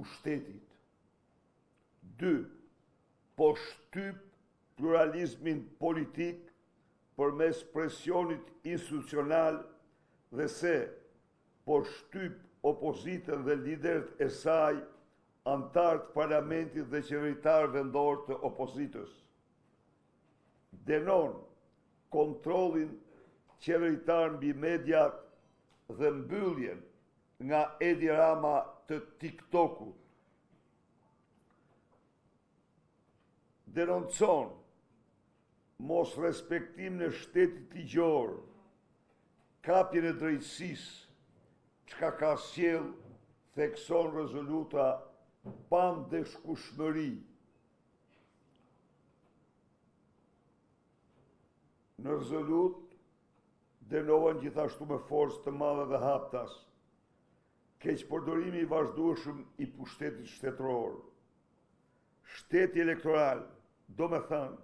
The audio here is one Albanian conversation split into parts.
pushtetit. 2. Po shtyp pluralizmin politik përmes presionit institucional dhe se po shtyp opozitën dhe liderët e saj, antarët parlamentit dhe qeveritarë vendor të opozitës. Denon kontrollin qeveritar mbi mediat dhe mbylljen nga Edi Rama të TikTokut. Denoncon mos respektim në shtetit ligjor, kapjen e drejtësisë, çka ka sjell, thekson rezoluta pa ndeshkueshmëri. Në rezolut dënohen gjithashtu me forcë të madhe dhe haptas keqpërdorimi i vazhdueshëm i pushtetit shtetëror. Shteti elektoral, do me thënë,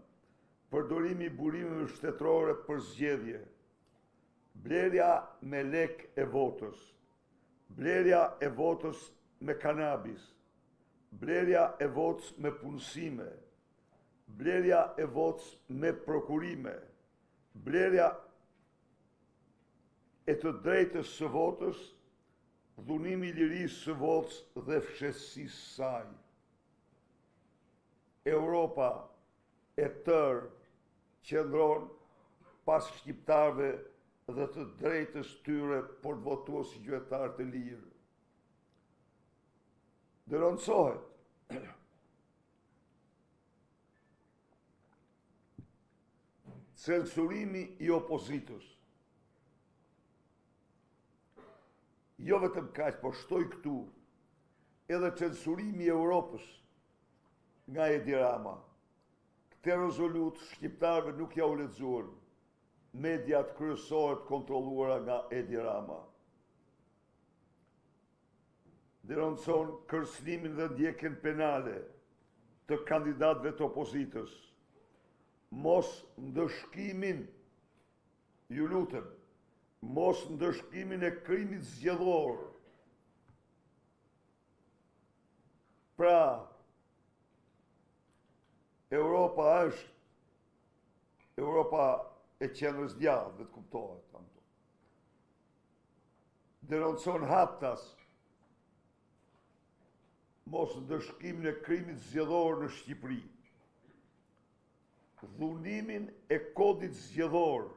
përdorimi i burimeve shtetërore për zgjedhje, blerja me lek e votës, blerja e votës me kanabis, blerja e votës me punësime, blerja e votës me prokurime, blerja e të drejtës së votës, dhunimi i lirisë së votës dhe fshehësisë saj. Europa e tërë qëndron pas shqiptarëve dhe të drejtës tyre për të votuar si qytetarë të lirë. Denoncohet censurimi i opozitës. Jo vetëm kaq, po shtoj këtu edhe censurimi i Europës nga Edi Rama. Këtë rezolut shqiptarëve nuk ja u lexuan mediat kryesore të kontrolluara nga Edi Rama. Denoncon kërcënimin dhe ndjekjen penale të kandidatëve të opozitës, mos ndëshkimin, ju lutem, mos ndëshkimin e krimit zgjedhor. Pra, Europa është Europa e qendrës djallë, dhe të kuptohet. Denoncon haptas mos ndëshkimin e krimit zgjedhor në Shqipëri, dhunimin e kodit zgjedhor,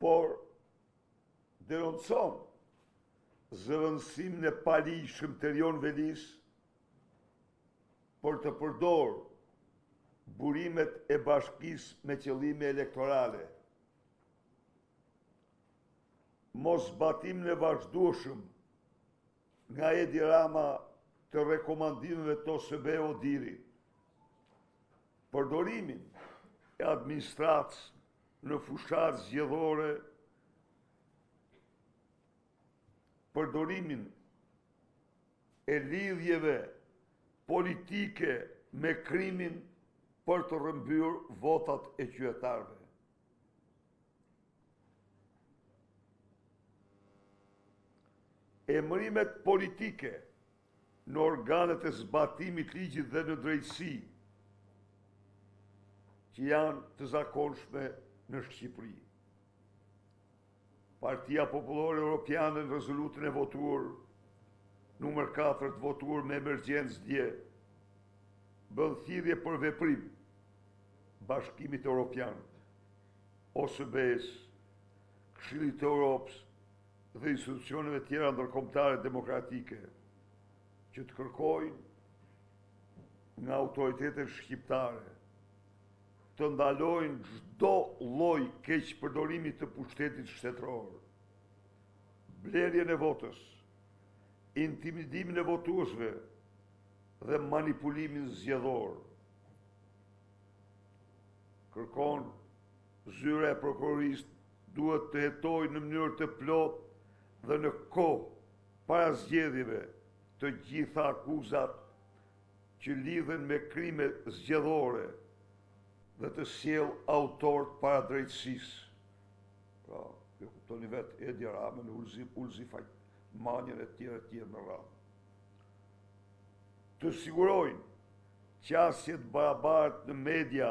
por denoncon zëvendësimin e palijshëm të Erion Velis për të përdorur burimet e bashkisë me qëllime elektorale. Mos zbatimin e vazhdueshëm nga Edi Rama të rekomandimeve të OSBE-Odiri, përdorimin e administratës në fushat zgjedhore, përdorimin e lidhjeve politike me krimin për të rrëmbyer votat e qytetarëve. Emërimet politike në organet e zbatimit ligjit dhe në drejtësi, që janë të zakonshme në Shqipëri. Partia Popullore Europiane në rezolutën e votuar, numër 4 të votuar me emergjencë dje, bën thirrje për veprim Bashkimit Evropian, OSBE-s, Këshillit të Europës dhe institucioneve tjera ndërkombëtare demokratike që të kërkojnë nga autoritetet shqiptare të ndalojnë çdo lloj keqpërdorimi të pushtetit shtetëror, blerjen e votës, intimidimin e votuesve dhe manipulimin zgjedhor. Kërkon zyra e prokurorisë duhet të hetojë në mënyrë të plotë dhe në kohë para zgjedhjeve të gjitha akuzat që lidhen me krime zgjedhore dhe të sjell autorët para drejtësisë. Pra, ju kuptoni vetë, Edi Rama në ulzi manjën e tjere në radhë. Të sigurojnë qasjet barabartë në media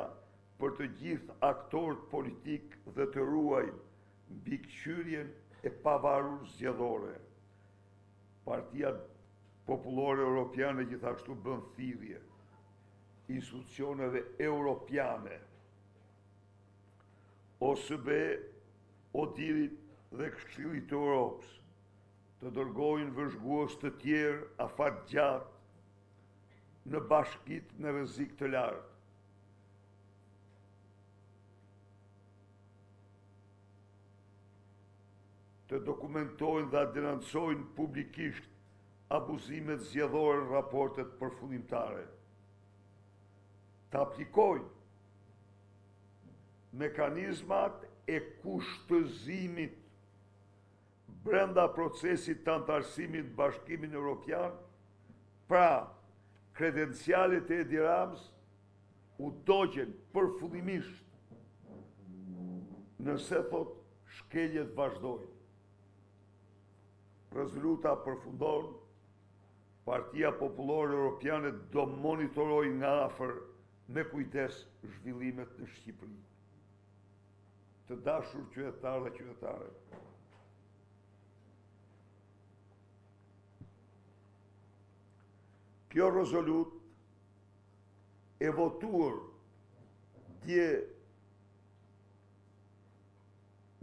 për të gjithë aktorët politik dhe të ruajnë mbikëqyrjen e pavarur zgjedhore. Partia Popullore Europiane gjithashtu bën thirrje institucioneve europiane, OSBE, ODIHR-it dhe Këshillit të Europës, të dërgojnë vëzhgues të tjerë afatgjatë në bashkitë në rrezik të lartë. Të dokumentojnë dhe denoncojnë publikisht abuzimet zgjedhore në raportet përfundimtare. Të aplikojnë mekanizmat e kushtëzimit brenda procesit të antarësimit në Bashkimin Evropian, pra kredencialet e Edi Ramës u dogjen përfundimisht nëse thot shkeljet vazhdojnë. Rezoluta përfundon, Partia Popullore Europiane do monitoroj nga afër me kujdes zhvillimet në Shqipëri. Të dashur qytetarë dhe qytetare, kjo rezolut e votuar dje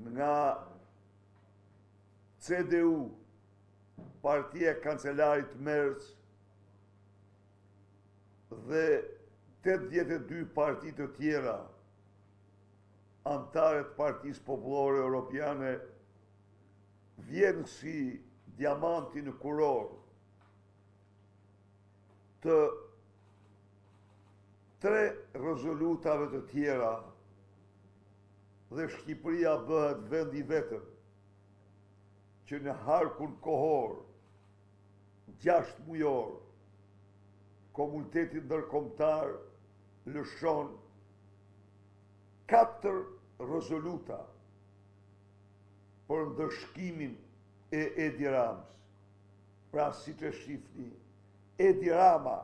nga CDU, Partia e Kancelarit Merz dhe 82 parti të tjera antarët Partisë Popullore Europiane vjen si diamanti në kuror të 3 rezolutave të tjera dhe Shqipëria bëhet vend i vetëm që në harkun kohor 6 mujor komuniteti ndërkombëtar lëshon 4 rezoluta për ndëshkimin e Edi Ramës. Pra, si të shifni, Edi Rama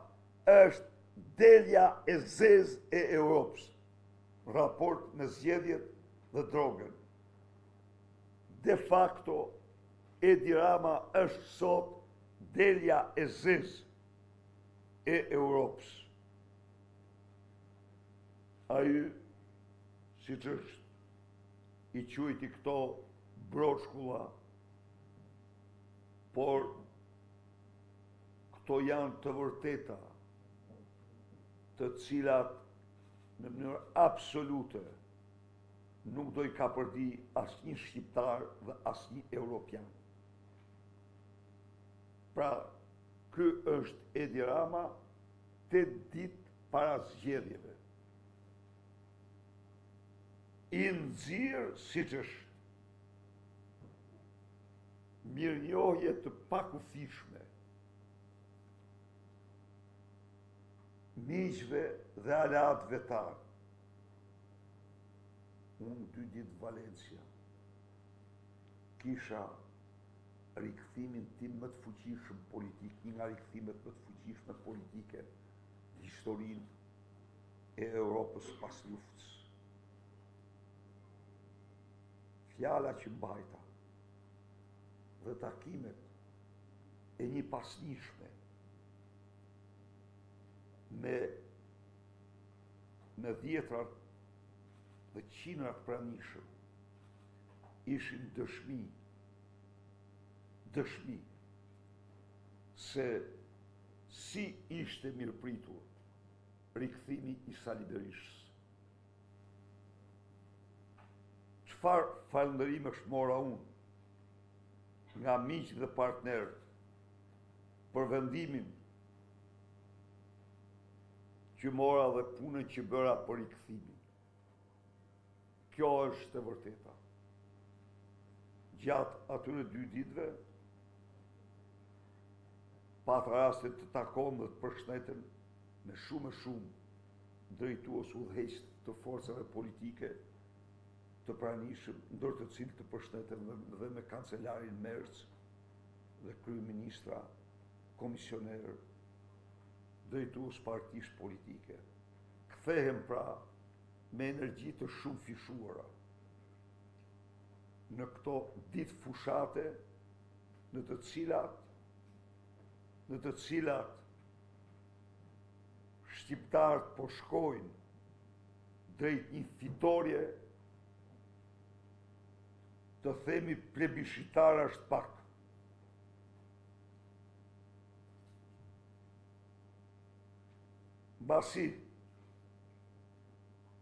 është delja e zezë e Europës, raport me zgjedhjet dhe drogën. De facto, Edi Rama është sot delja e zezë e Europës. Ai, si që është i quajti këto broshkulla, por këto janë të vërteta, të cilat në mënyrë absolute nuk do i ka përdi asnjë shqiptar dhe asnjë europian. Pra, ky është Edi Rama 8 ditë para zgjedhjeve. I nxirr siç është mirënjohje të pakufishme miqve dhe aleat vetar. Unë 2 ditë Valencia kisha rikthimin tim më të fuqishëm politik, një nga rikthimet më të fuqishme politike në historinë e Europës pas luftës. Fjala që mbajta dhe takimet e një pasnjëshme me dhjetrat dhe qindrat pranishëm ishin dëshmi se si ishte mirëpritur rikthimi i Sali Berishës. Çfarë falënderimesh mora unë nga miqë dhe partnerët për vendimin që mora dhe punën që bëra për rikthimin. Kjo është e vërteta. Gjatë atyre 2 ditëve, pat rastet të takon dhe të përshëndeten me shumë drejtues udhëheqës të forcave politike të pranishëm, ndër të cilët të përshëndeten dhe me kancelarin Merz dhe kryeministra, komisioner, drejtues partish politike. Kthehem pra me energji të shumë fishuara në këto ditë fushate në të cilat shqiptarët po shkojnë drejt një fitorie, të themi plebiscitar është pak. Mbasi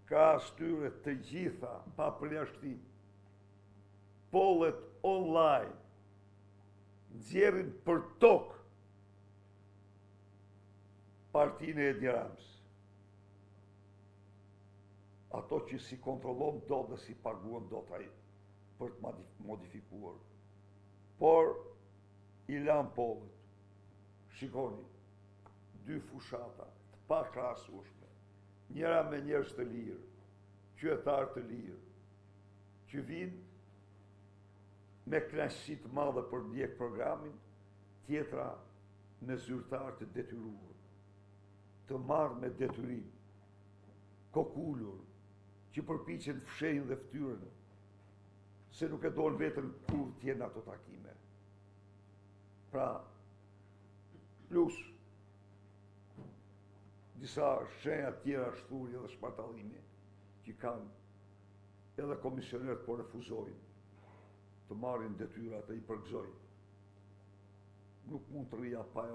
ka shtyre të gjitha pa përjashtim, pollet online nxjerrin për tokë partinë e Edi Ramës. Ato që si kontrollon do dhe si paguan do të për të modifikuar. Por i lan pollet. Shikoni, dy fushata të pakrahasueshme, njëra me njerëz të lirë, qytetar të lirë, që vinë me kënaqësi të madhe për ndjek programin, tjetra me zyrtar të detyruar, të marrë me detyrim, kokullur, që përpiqen të fshehin dhe fytyrën, se nuk e donë vetën kur t'jenë ato takime. Pra, plus disa shenja tjera shturje dhe shpartallimi që kanë edhe komisionerët po refuzojnë të marrin detyrat e i përgëzojnë. Nuk mund të rria pa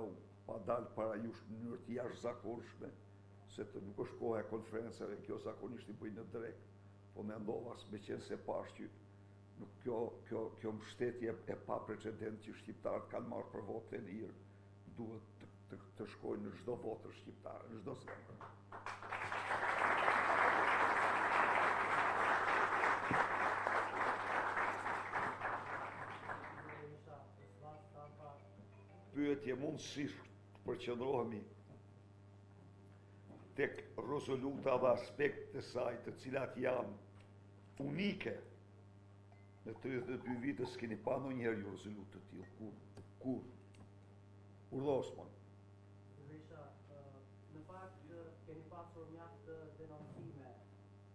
dalë para jush në mënyrë të jashtëzakonshme, se të nuk është koha e konferencave, kjo zakonisht i bëjnë në drek, po me ndovas me qenë se pash që nuk kjo mbështetje e pa precedent që shqiptarët kanë marrë për votë e lirë, duhet të shkojnë në çdo votër shqiptare, në çdo zemër. Pyetje mundësisht të përqendrohemi tek rezoluta dhe aspektet e saj të cilat janë unike. Në 32 vite s'keni pa ndonjëherë një rezolutë të tillë. Kur? Urdhë Osman. Në fakt keni pasur mjaft denoncime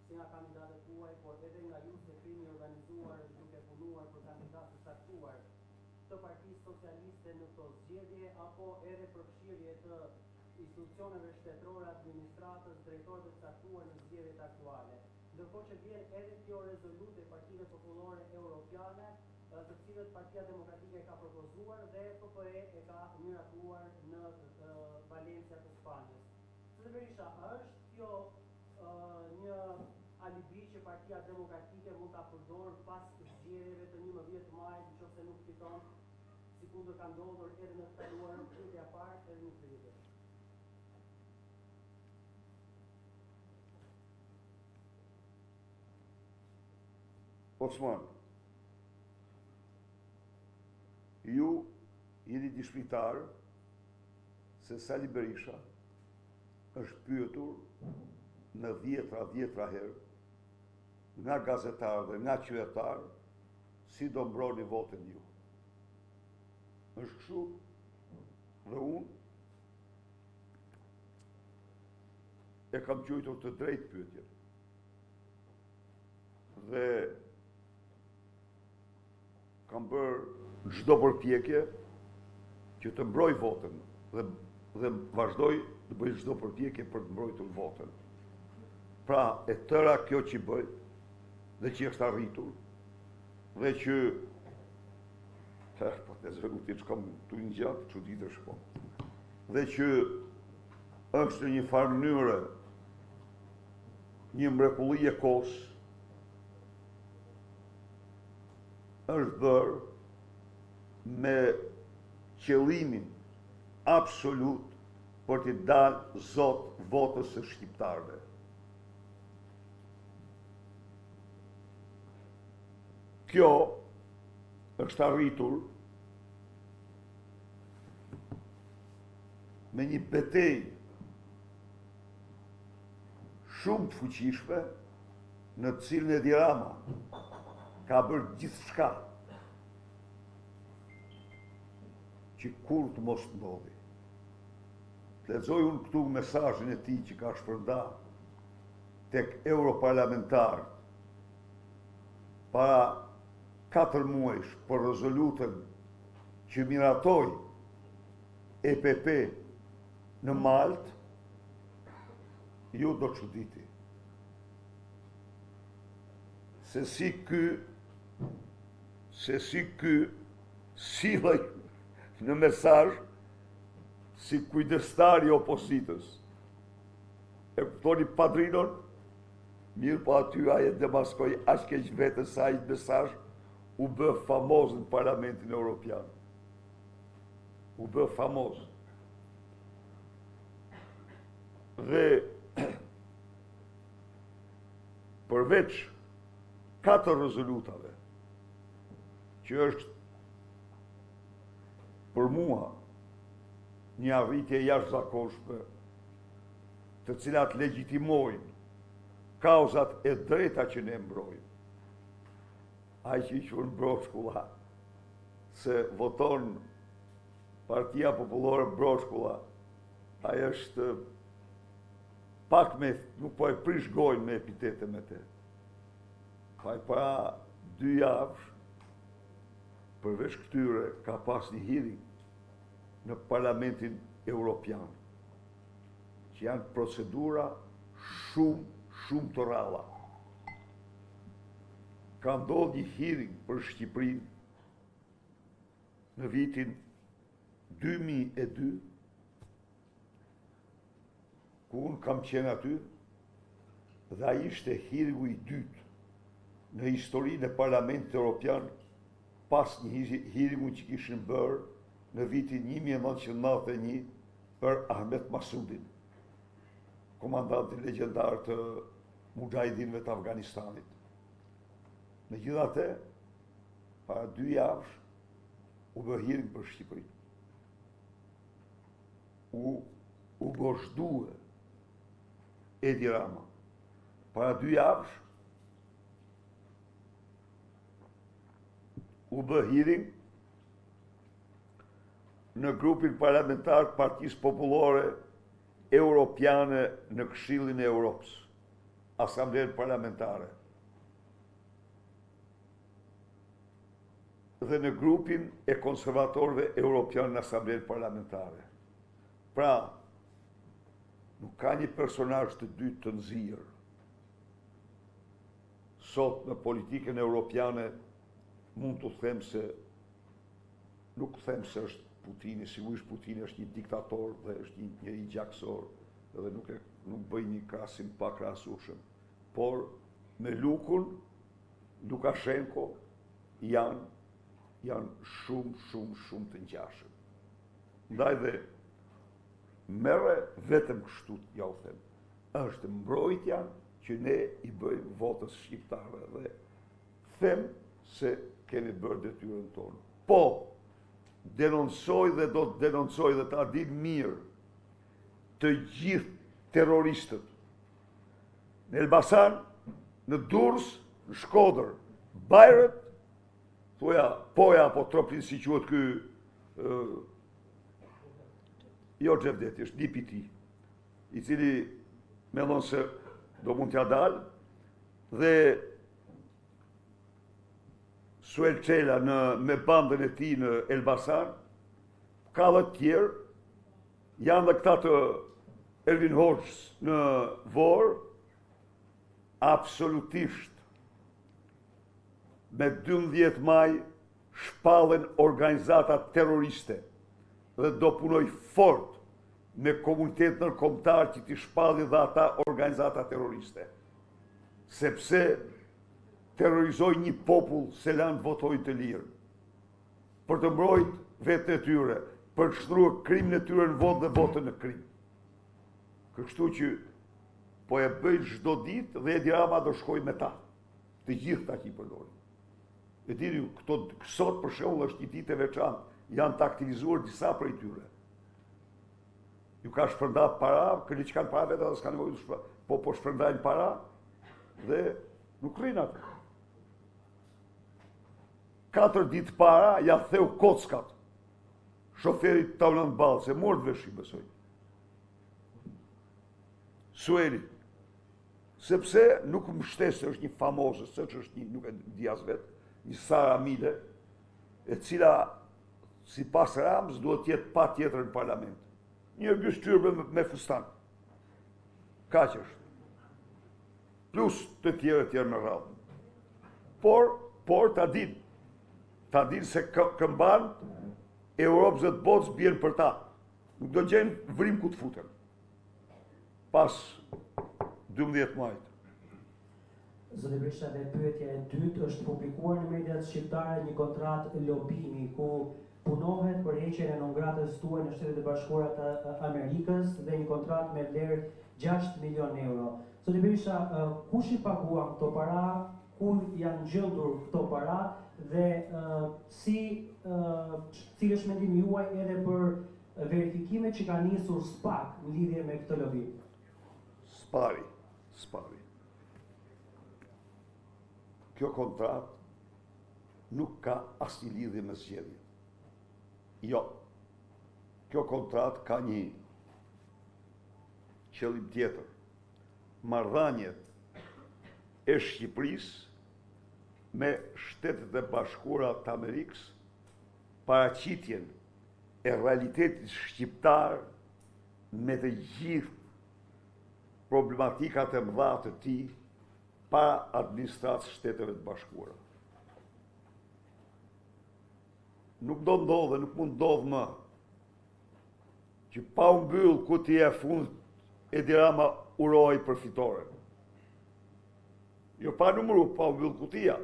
si nga kandidatët tuaj, por edhe nga ju se keni organizuar dhe duke punuar për kandidatë të saktuar të Partisë Socialiste në këto zgjedhje, apo edhe përfshirje të institucioneve shtetërore, administratës, drejtorëve të caktuar në zgjedhjet aktuale. Ndërkohë që vjen edhe kjo rezolutë e Partive Popullore Europiane, të cilët Partia Demokratike ka propozuar dhe PPE e ka miratuar në Valencia të Spanjës. Zoti Berisha, është kjo një alibi që Partia Demokratike mund ta përdorë pas zgjedhjeve të 11 majit, nëse nuk fiton, sikundër ka ndodhur edhe në të kaluarën, pyetja e parë edhe në pyetje. Osman, ju jeni dishmitar se Sali Berisha është pyetur në dhjetra herë nga gazetarë dhe nga qytetarë si do mbroni votën ju. Është kështu dhe unë e kam quajtur të drejtë pyetjen. Dhe kam bërë çdo përpjekje që të mbroj votën dhe vazhdoj të bëj çdo përpjekje për të mbrojtur votën. Pra, e tëra kjo që bëj dhe që është arritur dhe që po të zërutit që kam të një gjatë, që ditë është po. Dhe që është një farë mënyre një mrekulli e kohës është bërë me qëllimin absolut për t'i dalë zot votës së shqiptarëve. Kjo është arritur me një betejë shumë të fuqishme në të cilën Edi Rama ka bërë gjithçka që kur të mos të ndodhi. Lexoj unë këtu mesazhin e tij që ka shpërnda tek europarlamentarët para 4 muajsh për rezolutën që miratoi EPP në Maltë, ju do të çuditi. Se si ky sillej në mesazh si kujdestari i opozitës. E kuptoni padrinon, mirë po aty ai e demaskoi aq keq vetën sa ai mesazh u bë famoz në Parlamentin Evropian. U bë famoz. Dhe përveç 4 rezolutave, që është për mua një arritje jashtëzakonshme, të cilat legjitimojnë kauzat e drejta që ne mbrojmë. Ai që i quhen Broshkulla, se voton Partia Popullore Broshkulla, ai është pak me, nuk po e prish gojnë me epitete me te. Pa e para 2 javësh, përveç këtyre, ka pas një hearing në Parlamentin Evropian, që janë procedura shumë të ralla. Ka ndodhur një hearing për Shqipërinë në vitin 2002, ku unë kam qenë aty, dhe ai ishte hearingu i dytë në historinë e Parlamentit Evropian pas një hearingu që kishin bërë në vitin 1991 për Ahmet Masudin, komandantin legjendar të Mujahidinëve të Afganistanit. Megjithatë, para 2 javësh u bë hearing për Shqipërinë. U goshdue Edi Rama. Para 2 javësh u bë hearing në grupin parlamentar të Partisë Popullore Europiane në Këshillin e Europës, Asamblen Parlamentare. Dhe në grupin e konservatorëve Europian në Asamblen Parlamentare. Pra, nuk ka një personazh të dytë të nxirr. Sot në politikën europiane mund të them se, nuk them se është Putini, sigurisht Putini është një diktator dhe është një i gjaksor, dhe nuk bëj një krahasim pa krahasueshëm. Por me Lukun, Lukashenko janë shumë të ngjashëm. Ndaj dhe merre vetëm kështu, ja u them. Është mbrojtja që ne i bëjmë votës shqiptarëve dhe them se kemi bërë detyrën tonë. Po, denoncoj dhe do të denoncoj dhe ta din mirë të gjithë terroristët në Elbasan, në Durrës, në Shkodër, Bajrët, thoja Poja apo Tropin si quhet ky jo Xhevdeti, është nipi i tij, i cili mendon se do mund t'ja dalë, dhe Suel Çela me bandën e tij në Elbasan, ka dhe tjerë, janë dhe këta të Ervin Hoxhës në Vorë, absolutisht me 12 maj shpallen organizata terroriste dhe do punoj fort me komunitet ndërkombëtar që t'i shpallin dhe ata organizata terroriste. Sepse terrorizoj një popull se lanë të votojnë të lirë, për të mbrojt vetën e tyre, për të shtruar krimin e tyre në votë dhe votën në krim. Kështu që po e bëjnë çdo ditë dhe Edi Rama do shkoj me ta, të gjithë ta që i përdorin. E dini ju, sot për shembull është një ditë e veçantë, janë të aktivizuar disa prej tyre. Ju ka shpërndar para, këni që kanë para vetë dhe s'ka nevojë të shpërndar, po shpërndajnë para dhe nuk rrinë atë. 4 ditë para ja theu kockat. shoferit tauna në balë, se mërë të vesh i besoj. Sueli, sepse nuk më shtesë se është një famose, se që është një, nuk e di as vetë, një Sara Mile, e cila, si pas Ramës, duhet tjetë pa tjetër në parlament. Një gështyrbe me fustan. Ka që është. Plus të tjerë me radhë. Por ta din se këmban Europës dhe të botës bjenë për ta. Nuk do gjenë vrim ku të futen. Pas 12 majtë. Zoti Berisha, dhe pyetja e dytë është publikuar në mediat shqiptare një kontratë lobimi ku punohet për heqjen e non-gratës tuaj në Shtetet e Bashkuara të Amerikës dhe një kontratë me vlerë 6 milion euro. Zoti Berisha, kush i paguan këto para, ku janë gjendur këto para dhe cili është mendimi juaj edhe për verifikimet që ka nisur SPAK në lidhje me këtë lobi? Spari. Kjo kontratë nuk ka asnjë lidhje me zgjedhjen. Jo. Kjo kontratë ka një qëllim tjetër. Marrëdhëniet e Shqipërisë me Shtetet e Bashkuara të Amerikës, paraqitjen e realitetit shqiptar me të gjithë problematikat e mëdha të tij para administratës Shteteve të Bashkuara. Nuk do ndodhe, nuk mund ndodhë më që pa u mbyll kutia e fundit Edi Rama uroj për fitore. Jo pa numëru, pa u mbyll kutia.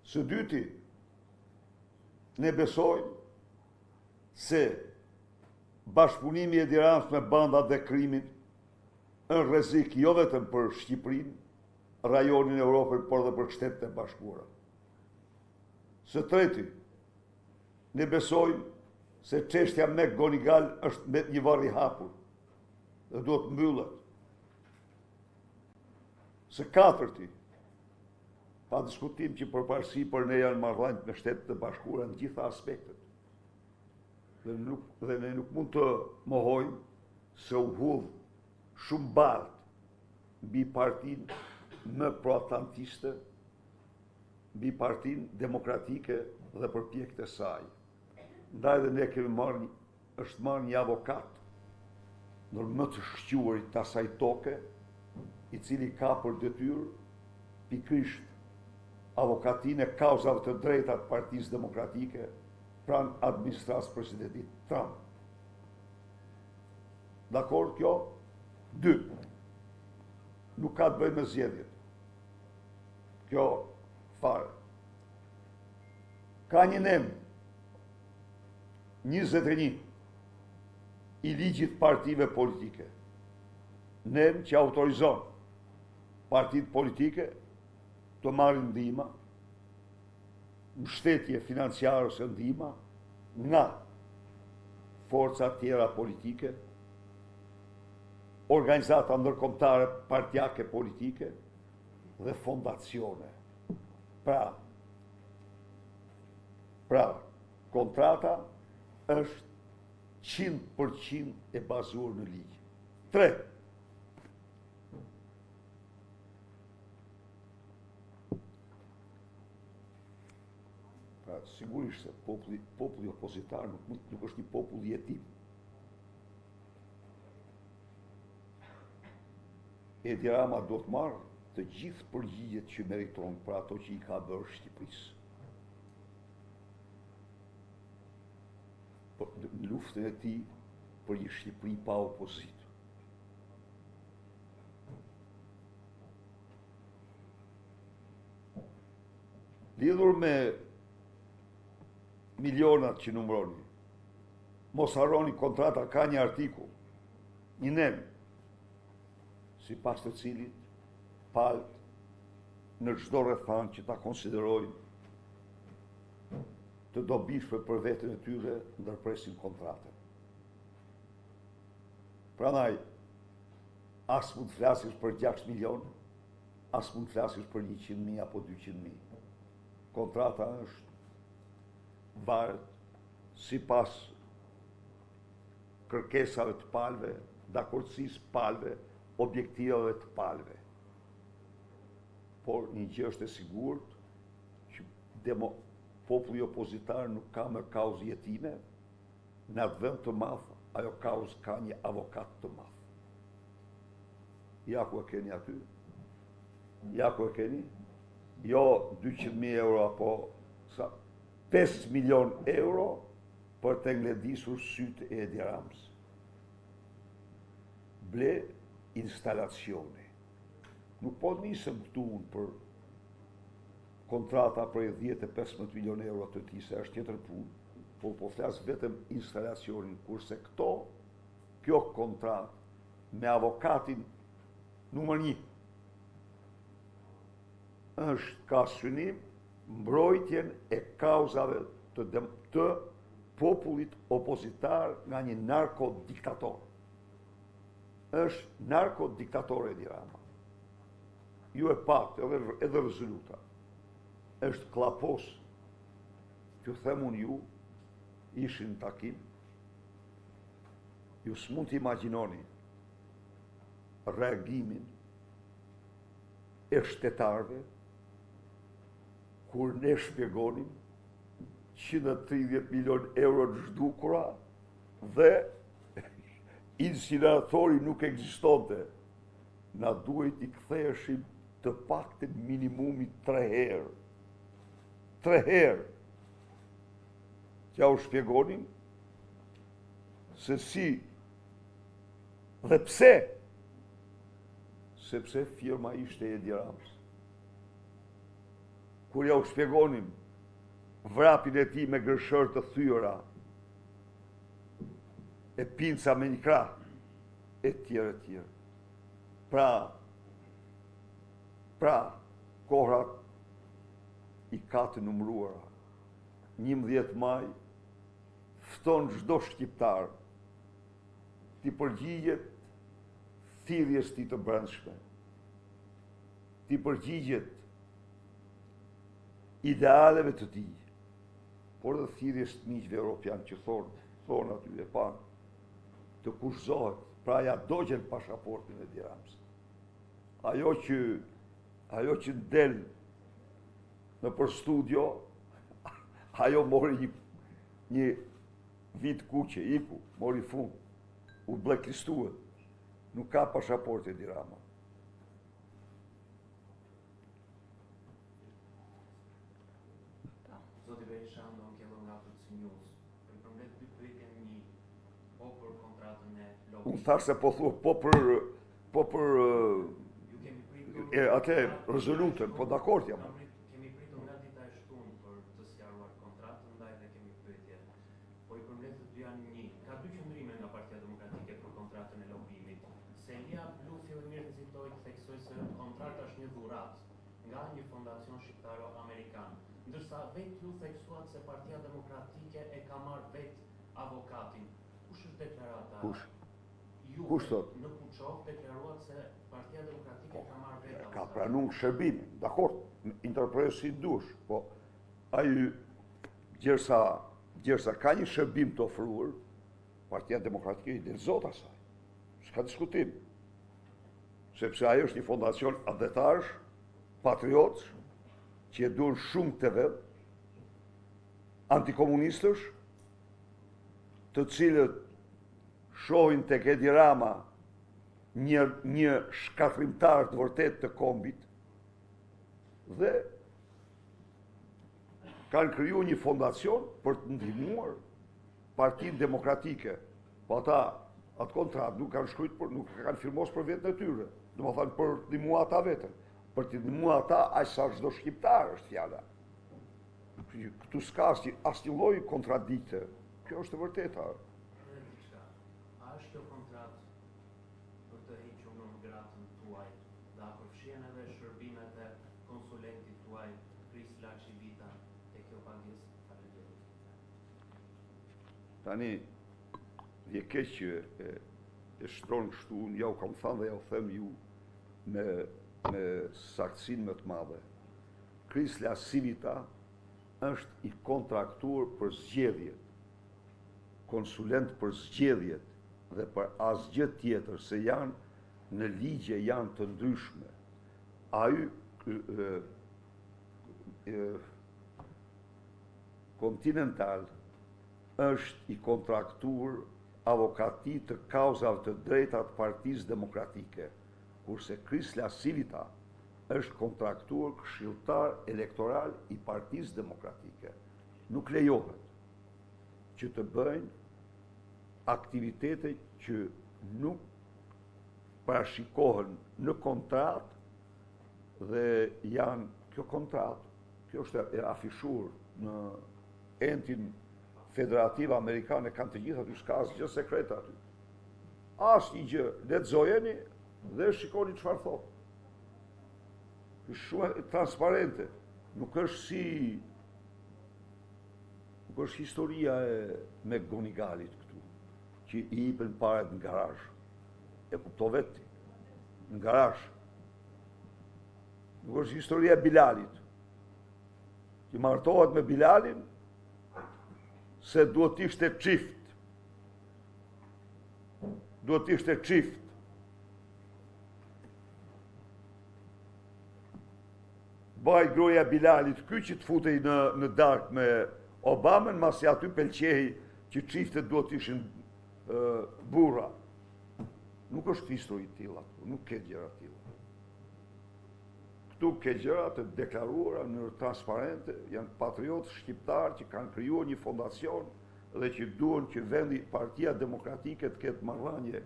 Së dyti, ne besojmë se bashkëpunimi i Edi Ramës me bandat dhe krimin është rrezik jo vetëm për Shqipërinë, rajonin e Europës, por dhe për Shtetet e Bashkuara. Së treti, ne besojmë se çështja me Gonigal është me një varr i hapur dhe duhet mbyllet. Së katërti, pa diskutim që përparësi për ne janë marrëdhëniet me Shtetet e Bashkuara në gjitha aspektet. Dhe ne nuk mund të mohojmë se u hudh shumë bardh mbi partinë më proatlantiste, mbi partinë demokratike dhe përpjekjet e saj. Ndaj dhe ne kemi marrë një avokat ndër më të shquarit të asaj toke, i cili ka për detyrë pikërisht avokatinë e kauzave të drejta të Partisë Demokratike pranë administratës presidentit Trump. Dakor kjo? 2. Nuk ka të bëjë me zgjedhjet. Kjo fare. Ka një nem 21 i ligjit partive politike. Nem që autorizon partitë politike të marrin ndihmë, mbështetje financiare ose ndihmë nga forca tjera politike, organizata ndërkombëtare partijake politike dhe fondacione. Pra, kontrata është 100% e bazuar në ligj. 3. Pra, sigurisht se populli opozitar nuk është një popull jetim. Edi Rama do të marrë të gjithë përgjigjet që meriton për ato që i ka bërë Shqipërisë. Në luftën e tij për një Shqipëri pa opozitë. Lidhur me milionat që numëroni, mos harroni kontrata ka një artikull, një nem, si pas të cilit palët në çdo rrethan që ta konsiderojnë të dobishme për veten e tyre ndërpresin kontratën. Prandaj, as mund të flasësh për 6 milion, as mund të flasësh për 100.000 apo 200.000. Kontrata është varet sipas kërkesave të palëve, dakordësisë palëve, objektivave të palëve. Por një gjë është e sigurt që populli opozitar nuk ka më kauzë jetime, në atë vend të madh, ajo kauzë ka një avokat të madh. Ja ku e keni aty. Ja ku e keni. Jo 200.000 euro apo 5 milion euro për të ngledisur sytë e Edi Ramës. Ble instalacione. Nuk po nisëm këtu unë për kontrata për 10 e 15 milion euro të ti, se është tjetër punë, por po flasë vetëm instalacionin, kurse kjo kontratë me avokatin numër 1 është ka synim mbrojtjen e kauzave të popullit opozitar nga një narkodiktator. Është narkodiktator Edi Rama. Ju e pat, edhe rezoluta. Është klapos, që themun ju, ishin takim, ju s'mund t'imagjinoni reagimin e shtetarve kur ne shpjegonim 130 milion euro në zhdukura dhe incineratori nuk ekzistonte. Na duhet i ktheheshim të paktën minimumi 3 herë. 3 herë. Që u shpjegonim se si dhe pse. Sepse firma ishte e Edi Ramës. Kur ja u shpjegonim vrapin e tij me gërshër të thyera, e pinca me një krah, e tjerë e tjerë. Pra, kohrat i ka të numëruara. 11 maj fton çdo shqiptar t'i përgjigjet thirrjes tij të brendshme, t'i përgjigjet idealeve të tij, por dhe thirrjes të miqve europian që thonë aty e pan, të kushtohet, pra ja dogjen pasaportin e Edi Ramës. Ajo që del në për studio, ajo mori një vit kuqe, iku, mori fund, u blacklistuet. Nuk ka pasaport e Edi Rama. Zoti Berisha ndonë kjellë nga të News. Për përmlet dy pyetje një, po për kontratën e lobby. Unë thash se po thua, po për atë rezolutën, po dakord jam. Kemi pritur nga dita e shtunë për të sqaruar kontratën, ndaj dhe kemi pyetje. Po i përmlet të dy janë një. Ka dy qëndrime nga Partia Demokratike për kontratën e lobimit. Selia Blufi u mirë nxitoi të theksoj se kontrata është një dhuratë nga një fondacion shqiptaro-amerikan, ndërsa vetë ju theksuat se Partia Demokratike e ka marrë vetë avokatin. Kush është deklarata? Kush? Ju Kush thot? në Kuçov deklaruat se Partia Demokratike ka marrë vetë avokatin. Ka pranuar shërbimin, dakord, interpreto si dush, po ai gjersa ka një shërbim të ofruar, Partia Demokratike i delëzot asaj. S'ka diskutim. Sepse ajo është një fondacion adhetarësh, patriotës, që e duan shumë të vetë, antikomunistësh, të cilët shohin tek Edi Rama një shkatrimtar të vërtet të kombit, dhe kanë kriju një fondacion për të ndihmuar Partinë Demokratike. Po ata atë kontratë nuk kanë shkruajtur, nuk kanë firmos për vetën e tyre. Domethënë për të ndihmuar ata vetën. Për të ndihmuar ata aq sa çdo shqiptar është fjala. Këtu s'ka asnjë lloj kontradikte. Kjo është e vërteta. A është kjo kontratë për të hequr në gratën tuaj, dhe a përfshihen edhe shërbimet e konsulentit tuaj, Kris Laçivita, e kjo pagesë? Faleminderit. Tani, vje keq që e shtron kështu, unë ja u kam thënë dhe ja u them ju me saktësinë më të madhe. Kris Laçivita është i kontraktuar për zgjedhje konsulent për zgjedhjet dhe për asgjë tjetër se janë në ligje janë të ndryshme. Continental është i kontraktuar avokati të kauzave të drejta të Partisë Demokratike, kurse Krisla Silita është kontraktuar këshilltar elektoral i Partisë Demokratike. Nuk lejohet që të bëjnë aktivitete që nuk parashikohen në kontratë dhe janë kjo kontratë, kjo është e afishuar në entin federativ amerikane, kanë të gjitha aty, s'ka asgjë sekret aty. Asnjë gjë, lexojeni dhe shikoni çfarë thotë. Është shumë transparente, nuk është historia e McGonigalit këtu, që i jepën parat në garazh. E kuptove ti, në garazh. Nuk është historia e Bilalit, që martohet me Bilalin se duhet ishte çift. Duhet ishte çift. Baj groja Bilalit, ky që të futej në dark me Obamën, masi aty pëlqej që çiftet duhet ishin burra. Nuk është histori të tilla, nuk ke gjëra të tilla. Këtu ke gjëra të deklaruara në transparente, janë patriotë shqiptarë që kanë krijuar një fondacion dhe që duan që vendi Partia Demokratike të ketë marrëdhënie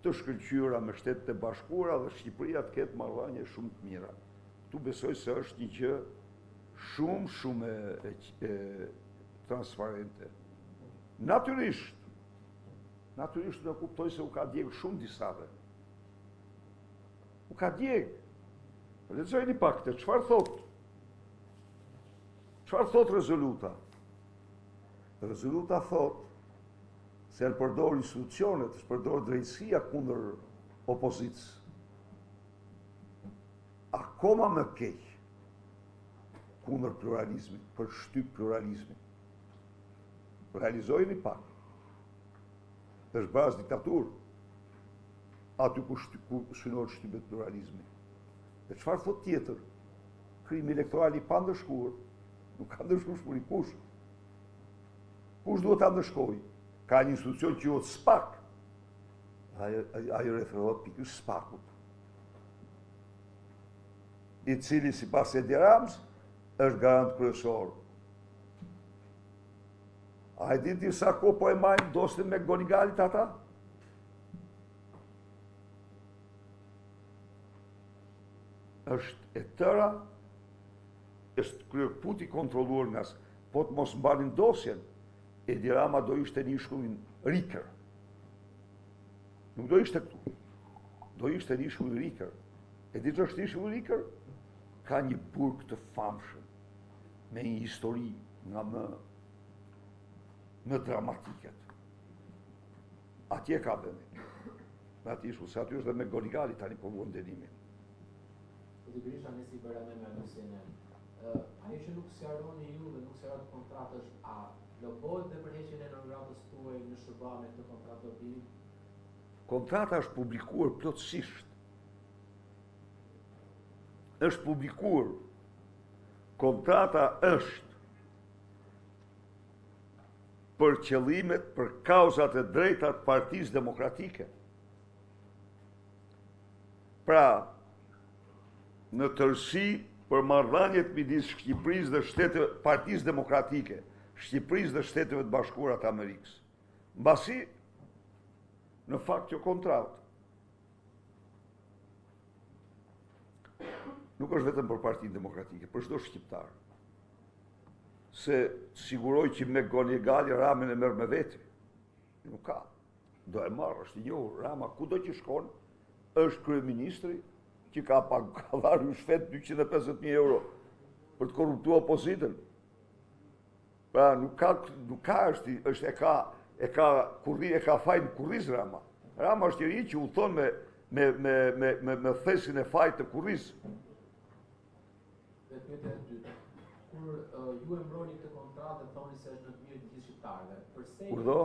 të shkëlqyera me Shtetet e Bashkuara dhe Shqipëria të ketë marrëdhënie shumë të mira. Tu besoj se është një gjë shumë e transparente. Natyrisht në kuptoj se u ka djeg shumë disave. U ka djeg. Lexojeni pak këtë, çfarë thotë? Çfarë thotë rezoluta? Rezoluta thotë se janë përdor institucionet, është përdor drejtësia kundër opozicës. Akoma më keq kundër pluralizmit, për shtyp pluralizmit. Realizojeni pak. Është bazë diktaturë, aty ku synohet shtypet pluralizmit. Dhe çfarë thot tjetër? Krimi elektoral i pandërshkuar, nuk ka ndërshkuar shpuri kush. Kush duhet ta ndërshkojë? Ka një institucion që quhet SPAK. Ajo referohet pikërisht SPAK-ut, i cili sipas Edi Rams është garant kryesor. A e diti sa kohë po e majnë dostën me McGonigalit ata? Është e tëra, është kryerputi kontrolluar nga po të mos mbanin dosjen, Edi Rama do ishte një shkullin Rikër. Nuk do ishte këtu. Do ishte një shkullin Rikër. E di që është një shkullin Rikër? Ka një burg të famshëm, me një histori nga më dramatiket. Atje ka vëmi. Aty është dhe me McGonigalit tani po vuan denimin. Zoti Berisha, ne si bëra me Mersine. Ajo që nuk sqaroni ju dhe nuk sqarohet kontratës, a lobohet dhe përheqjen e programit tuaj në shërbam me këtë kontratë lobimi? Kontrata është publikuar plotësisht. Është publikuar. Kontrata është për qëllimet, për kauzat e drejta të Partisë Demokratike. Pra, në tërësi për marrëdhëniet midis Shqipërisë dhe Partisë Demokratike, Shqipërisë dhe Shteteve të Bashkuara të Amerikës. Mbasi, në fakt kjo kontratë nuk është vetëm për Partinë Demokratike, për çdo shqiptar. Se siguroj që McGonigali Ramën e merr me veti. Nuk ka. Do e marrë, është i njohur. Rama kudo që shkon, është kryeministri që ka dharë shfet 250.000 euro për të korruptuar opozitën. Pra nuk ka është e ka fajin kurriz Rama. Rama është njëri që u thon me thesin e fajit të kurriz. Dhe pyetja e dytë. Kur ju e mbroni këtë kontratë, thoni se është në të mirë të gjithë shqiptarëve. Kur do?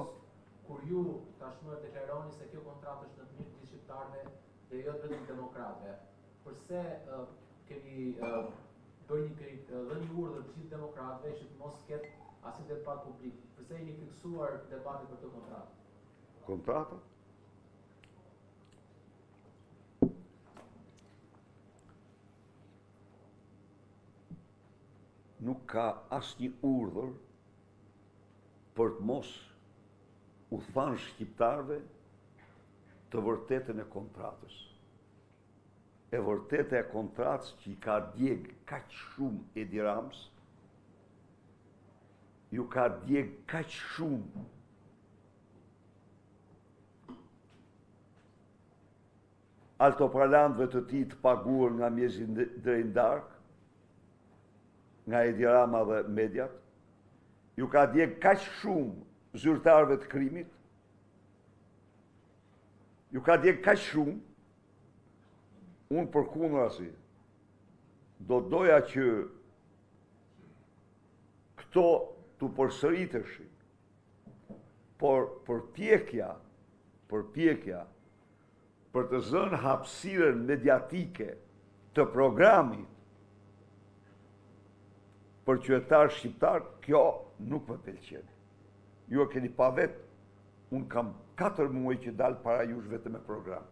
kur ju tashmë deklaroni se kjo kontratë është në të mirë të shqiptarëve dhe jo vetëm demokratëve, përse keni dhënë një urdhër të gjithë demokratëve që të mos ketë asnjë debat publik? Përse jeni fiksuar debatin për këtë kontratë? Kontrata? Nuk ka asnjë urdhër për të mos u thanë shqiptarëve të vërtetën e kontratës. E vërteta e kontratës që i ka djeg kaq shumë Edi Rams, ju ka djeg kaq shumë altoparlantëve të tij të paguar nga mjezi drejt darkë, nga Edi Rama dhe mediat, ju ka djeg kaq shumë zyrtarëve të krimit, ju ka djeg kaq shumë, unë përkundrazi, do doja që këto të përsëriteshin, por përpjekja për të zënë hapësirën mediatike të programit për qytetar shqiptar, kjo nuk më pëlqen. Ju e keni pa vetë, unë kam 4 muaj që dalë para jush vetëm me program.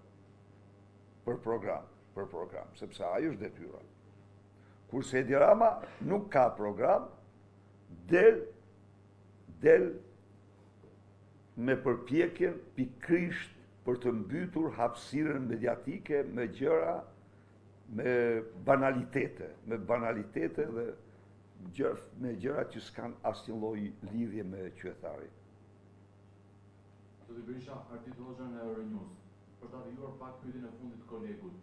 Për program, sepse ajo është detyra. Kurse Edi Rama nuk ka program, del me përpjekjen pikërisht për të mbytur hapësirën mediatike me gjëra, me banalitete dhe me gjëra që s'kan asnjë lloj lidhje me qytetarin. Zoti Berisha, Artit Hoxha nga Euronews, për ta vijuar pak pyetjen e fundit të kolegut.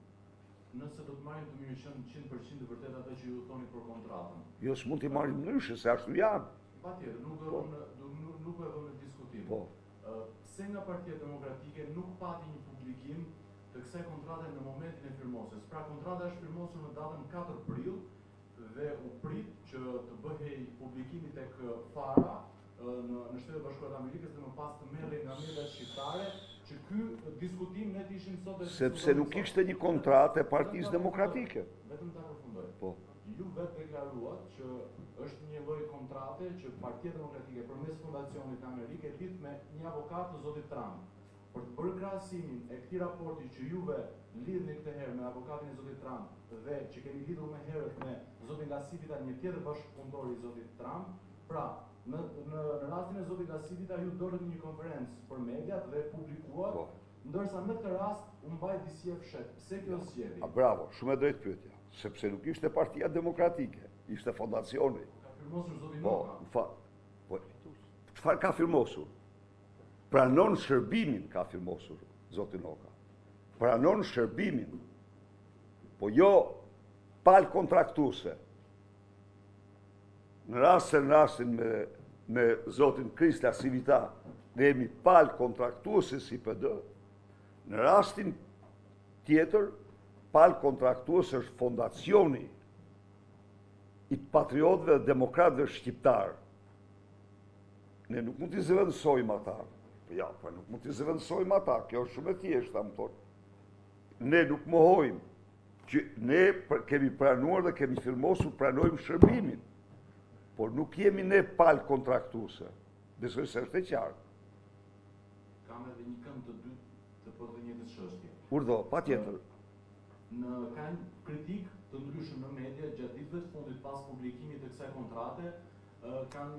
Nëse do të marrim të mirëqen 100% të vërtet atë që ju thoni për kontratën. Jo, s'mund t'i marrim ndryshe, se ashtu janë. Patjetër, nuk e vëmë në diskutim. Po. Pse nga Partia Demokratike nuk pati një publikim të kësaj kontrate në momentin e firmosjes? Pra, kontrata është firmosur në datën 4 prill dhe u prit që të bëhej publikimi tek Fara në Shtetet Bashkuara të Amerikës dhe më pas të merrej nga mediat shqiptare, që ky diskutim ne të ishim sot sepse nuk ishte një kontratë e Partisë Demokratike. Vetëm ta përfundoj. Po. Ju vetë deklaruat që është një lloj kontrate që Partia Demokratike përmes fondacionit Amerike lidh me një avokat të zotit Trump. Për të bërë krahasimin e këtij raporti që juve lidhni këtë herë me avokatin e zotit Trump dhe që keni lidhur më herët me zotin Gasipita, një tjetër bashkëpunëtor i zotit Trump, pra në rastin e zotit Gasipita ju dorët një konferencë për mediat dhe publikuat, ndërsa në këtë rast u mbaj disi e fshet. Pse kjo zgjedhje? Bravo, shumë e drejtë pyetja, sepse nuk ishte Partia Demokratike, ishte fondacioni. Ka firmosur zoti Noka. Çfarë ka firmosur? Pranon shërbimin ka firmosur zoti Noka. Pranon shërbimin, po jo palë kontraktuese. Në rastin me zotin Krista Sivita, ne jemi palë kontraktuese si PD. Në rastin tjetër, palë kontraktuese është fondacioni i patriotëve dhe demokratëve shqiptar. Ne nuk mund t'i zëvendësojmë ata. Ja, pa nuk mund t'i zëvendësojmë ata, kjo është shumë e thjeshtë, më thonë. Ne nuk mohojmë që ne kemi pranuar dhe kemi firmosur, pranojmë shërbimin, por nuk jemi ne palë kontraktuese. Besoj se është e qartë. Kam edhe një kënd të dytë të po të njëjtës çështje. Urdhë, patjetër. Ka një kritik të ndryshëm në media gjatë ditëve të fundit pas publikimit të kësaj kontrate, kanë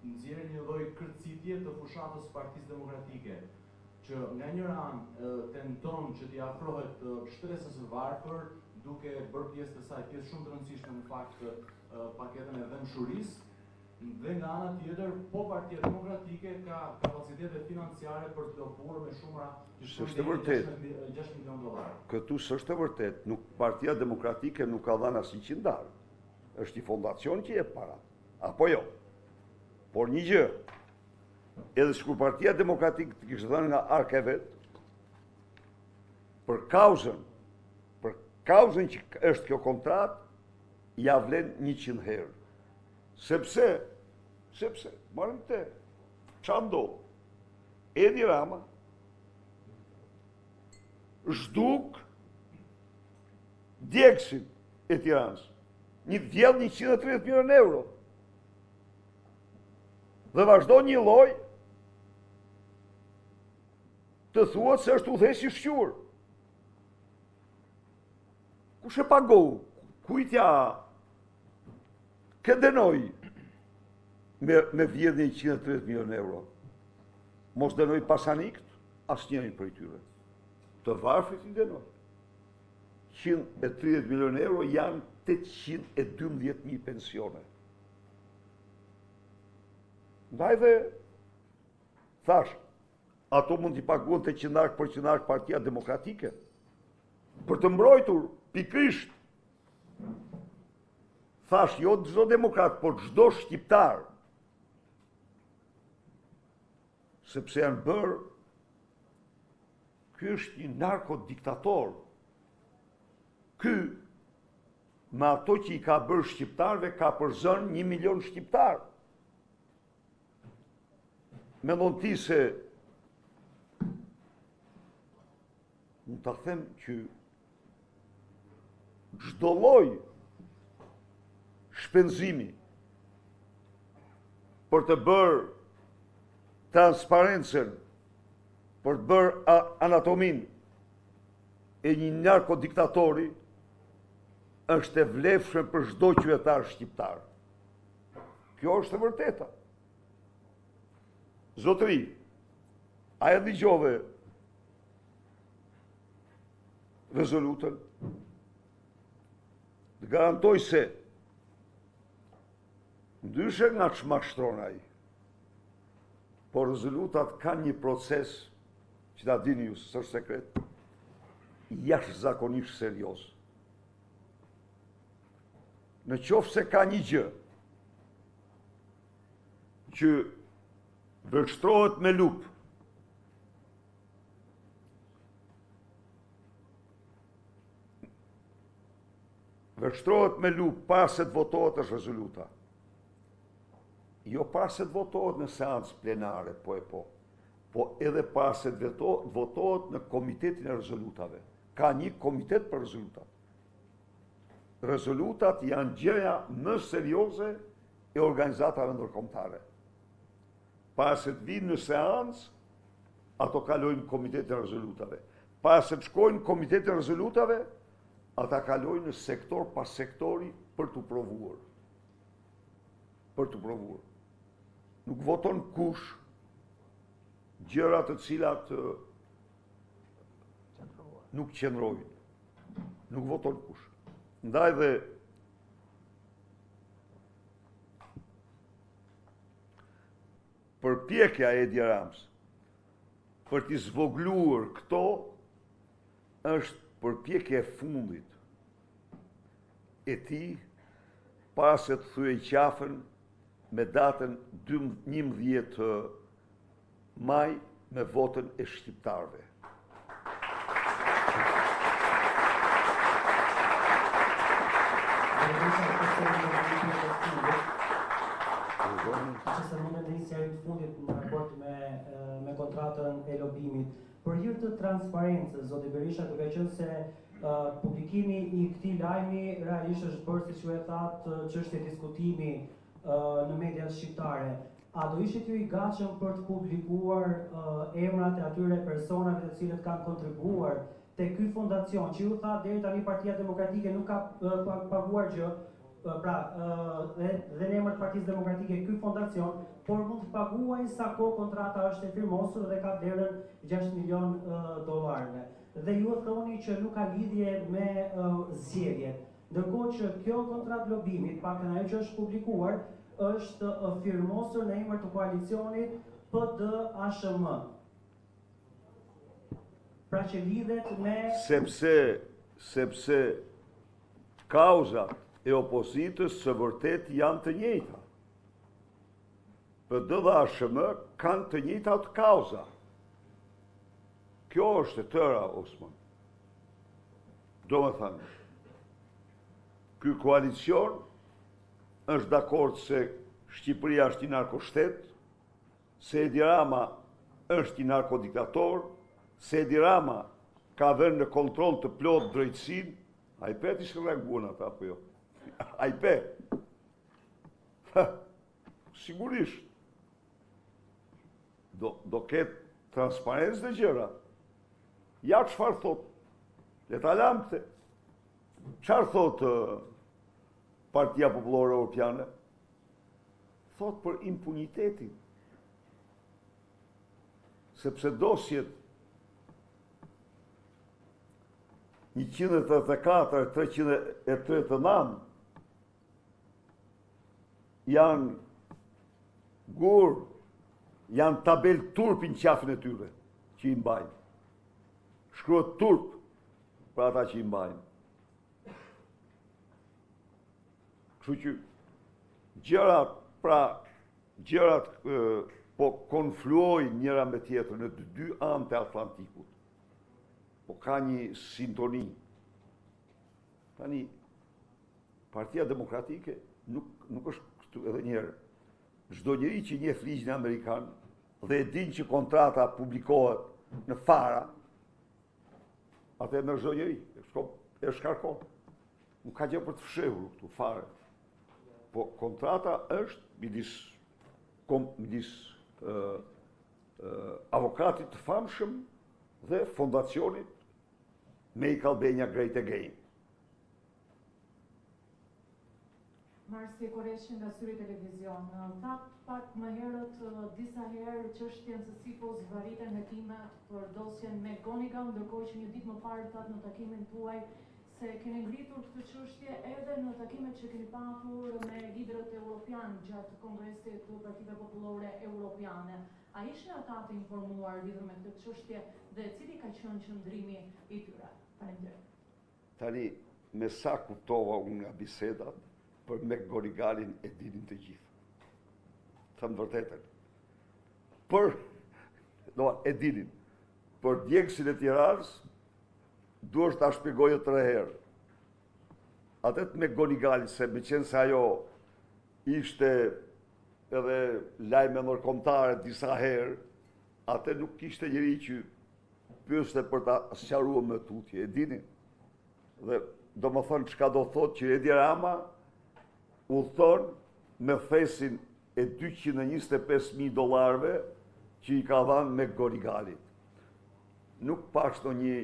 nxjerrë një lloj kërcitje të fushatës së Partisë Demokratike, që nga njëra anë tenton që t'i afrohet shtresës së varfër, duke bërë pjesë të saj, pjesë shumë të rëndësishme në fakt paketën e dëmshurisë, dhe nga ana tjetër, po Partia Demokratike ka kapacitete financiare për të lopur me shumra që shkojnë deri në $6 milion. Këtu s'është e vërtet, Partia Demokratike nuk ka dhënë asnjë qindar. Është një fondacion që jep para. Apo jo? Por një gjë, edhe sikur Partia Demokratike të kishte dhënë nga arka e vet, për kauzën që është kjo kontratë, ja vlen 100 herë. Sepse, marrëm te, qa ndodhë? Edi Rama zhduk djegësin e Tiranës. Një vjell 130 milion euro. Dhe vazhdo një lloj të thuat se është udhëheqës i shqur. Kush e pagohu? Kujtja këndenoj me vjedhje 130 milion euro. Mos dënoj pasanikt, asnjërin prej tyre. Të varfrit i dënoj. 130 milion euro janë 812.000 pensione. Ndaj dhe thash, ato mund t'i paguan të qëndark për qëndark Partia Demokratike, për të mbrojtur pikrisht. Thash, jo çdo demokrat, por çdo shqiptar, sepse janë bërë, ky është një narkodiktator. Ky, me ato që i ka bërë shqiptarve, ka përzën 1 milion shqiptar. Mendon ti se mund ta them që çdo lloj shpenzimi për të bërë transparencën, për të bërë anatomin e një narkodiktatori, është e vlefshme për çdo qytetar shqiptar. Kjo është e vërteta. Zotëri, a e dëgjove rezolutën? Të garantoj se ndryshe nga çmashtron ai, por rezolutat kanë një proces që ta dini ju, s'është sekret, jashtëzakonisht serioz. Në qoftë se ka një gjë që vështrohet me lup, para se të votohet është rezoluta. Jo para se të votohet në seancë plenare, po edhe para se të votohet në komitetin e rezolutave. Ka një komitet për rezolutat. Rezolutat janë gjëja më serioze e organizatave ndërkombëtare. Para se të vinë në seancë, ato kalojnë komitetin e rezolutave. Para se të shkojnë komitetin e rezolutave, ata kalojnë në sektor pas sektori për të provuar. Nuk voton kush gjëra të cilat nuk qëndrojnë. Nuk voton kush. Ndaj dhe përpjekja e Edi Ramës për t'i zvogluar këto është përpjekje e fundit e tij para se të thyej qafën me datën 11 maj me votën e shqiptarëve. Që se mund të nisja të fundit në raport me kontratën e lobimit. Për hir të transparencës, zoti Berisha, duke qenë se publikimi i këtij lajmi realisht është bërë, siç ju e thatë, çështje diskutimi në mediat shqiptare. A do ishit ju i gatshëm për të publikuar emrat e atyre personave të cilët kanë kontribuar te ky fondacion, që ju tha deri tani Partia Demokratike nuk ka paguar gjë, dhe në emër të Partisë Demokratike ky fondacion, por mund të paguajnë sa kohë kontrata është e firmosur dhe ka vlerën $6 milion. Dhe ju e thoni që nuk ka lidhje me zgjedhjet. Ndërkohë që kjo kontratë lobimit, pak në ajo që është publikuar, është firmosur në emër të koalicionit PD-ASHM. Pra që lidhet me... Sepse kauzat e opozitës së vërtet janë të njëjta. PD dhe ASHM kanë të njëjtat kauza. Kjo është e tëra, Osman. Do me thënë, ky koalicion është dakord se Shqipëria është një narkoshtet, se Edi Rama është një narkodiktator, se Edi Rama ka dhënë në kontrol të plot drejtësinë, a i pe t'i shkërreguan ata, apo jo? A i pe? Sigurisht. Do ketë transparencë dhe gjëra. Ja çfarë thot? Leta lamte. Çfarë thot Partia Popullore Europiane? Thot për impunitetin. Sepse dosjet 134 e 339 janë gur, janë tabel turpin qafën e tyre që i mbajnë. Shkruhet turp për ata që i mbajnë. Kështu që gjërat po konfluojnë njëra me tjetër në të dy anë të Atlantikut. Po ka një sintoni. Tani, Partia Demokratike nuk është këtu edhe njerë. Çdo njeri që njeh ligjin amerikan dhe e din që kontrata publikohet në fara, atë në çdo njeri e shkarkon. Nuk ka gjë për të fshehur këtu fare. Po kontrata është midis avokatit të famshëm dhe fondacionit Make Albania Great Again. Marsi Koreshi nga Syri Televizion. Thatë pak më herët disa herë çështjen se si po zvariten hekime për dosjen me Goniga, ndërkohë që një ditë më parë thatë në takimin tuaj se keni ngritur këtë çështje edhe në takimet që keni pasur me liderët europian gjatë kongresit të Partive Popullore Europiane. A ishin ata të informuar lidhur me këtë çështje dhe cili ka qenë qëndrimi i tyre? Faleminderit. Tani, me sa kuptova unë nga bisedat, për me Gorigalin e dinin të gjithë. Thëmë vërtetën. E dinin. Për djegësin e Tiranës, duhet ta shpjegojë 3 herë. Atet me Gorigalin, se me qenë se ajo ishte edhe lajme ndërkombëtare disa herë, atë nuk kishte njëri që pyeste për ta sqaruar më tutje, e dinin. Dhe do më thonë çka do thotë që Edi Rama udhton me thesin e $225.000 që i ka dhënë me Gorigalit. Nuk pash ndonjë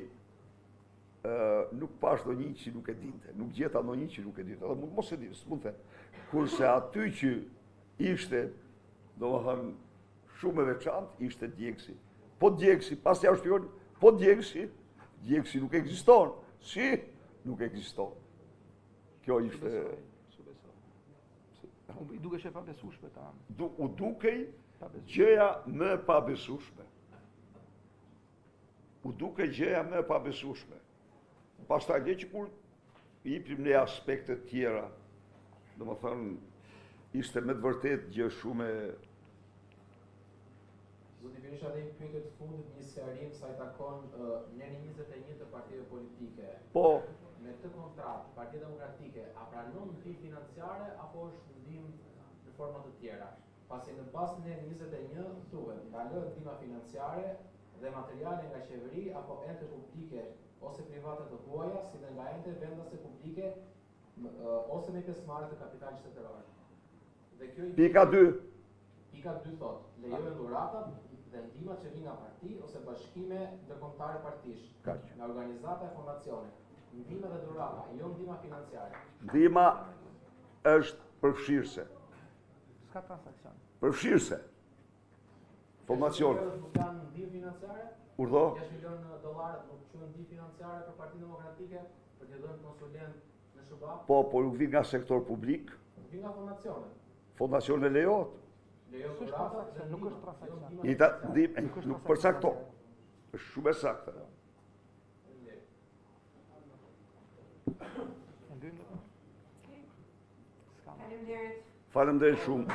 që nuk e dinte, nuk gjeta ndonjë që nuk e dinte, edhe mos e di, s'mund të them. Kurse aty që ishte, domethënë, shumë e veçantë, ishte djegësi. Po djegësi, pas ja u shpjegon, po djegësi nuk ekziston. Si? Nuk ekziston. Kjo ishte... I duke e pabesueshme ta. U dukej gjëja më e pabesueshme. U dukej gjëja më e pabesueshme. Pastaj dhe që kur i jepim ne aspekte tjera, domethënë ishte me të vërtetë gjë shumë e... Zoti Berisha dhe një pyetje të fundit, një sqarim sa i takon neni 21 të partive politike. Po. Me këtë kontratë, Partia Demokratike a pranon ndihmë financiare apo është ndihmë në forma të tjera? Pasi në bazën e 21 thuhet ndalë ndihma financiare dhe materiale nga qeveri apo ente publike ose private të huaja, si dhe nga ente vendase publike ose me pjesëmarrje të kapitalit shtetëror. Dhe kjo Pika 2. Pika 2 thot, lejohen dhuratat dhe ndihmat që vijnë nga parti ose bashkime ndërkombëtare partish, nga organizata e fondacione. Ndihma dhe dhurata, jo ndihma financiare. Ndihma është përfshirëse. S'ka transakcion. Përfshirëse. Fondacione. Nuk janë ndihmë financiare? Urdhë? $6 milion nuk quhen ndihmë financiare për Partinë Demokratike për t'i dhënë konsulent në SBA? Po, nuk vijnë nga sektor publik. Vijnë nga fondacione. Fondacione lejohet. Lejohet dhuratat dhe Nuk është transakcion. Nuk përcakton. Është shumë e saktë. Faleminderit. Faleminderit shumë.